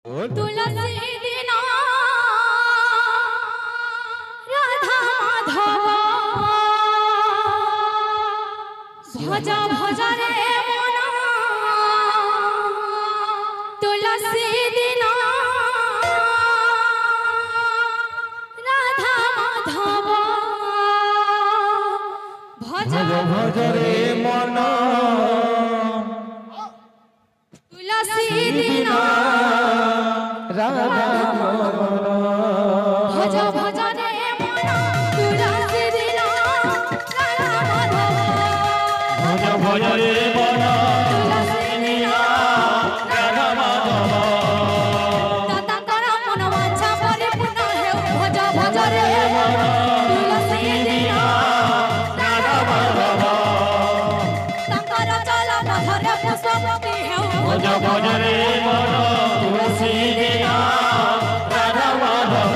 तुलसी दिना राधा माधव भज भज रे मन तुलसी दिना राधा माधव भज भज रे मन तुलसी दिना राधा भज भज रे मन तुलसी दिना राधा माधव भज भज रे मन तुलसी दिना राधा माधव तांकर मन वांछा परिपूर्ण हेउ भज भज रे मन तुलसी दिना राधा माधव तांकर चल पथरे पुष्पवती हेउ भज भज रे मन तुलसी दिना राधा माधव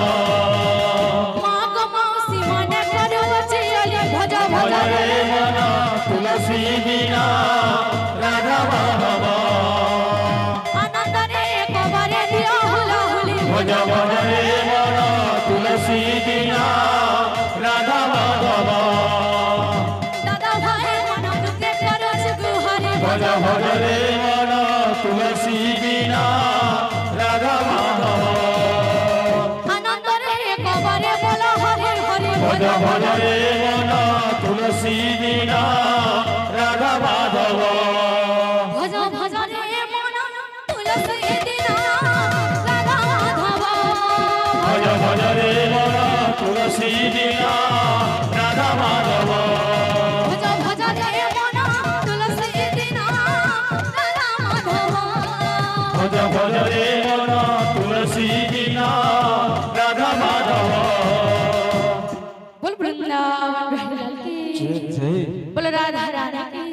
माँ को मौसी मने करुवची अले भज भज रे मन तुलसी दिना राधा माधव आनंद रे कबरे दियो हुला हुली भज भज रे मन तुलसी दिना राधा माधव दादा भाई मन तुके करस गुहारी भज भज रे मन तुलसी दिना राधा माधव आनंद रे कबरे बोल हरि हरि भज भज रे मन तुलसी दिना राधा माधव भज भज रे मन तुलसी दिना राधा माधव भज भज रे मन तुलसी दिना राधा माधव भज भज रे मन तुलसी दिना राधा माधव भज भज रे मन तुलसी दिना राधा माधव बोल वृंदावन की बोल राधा रानी की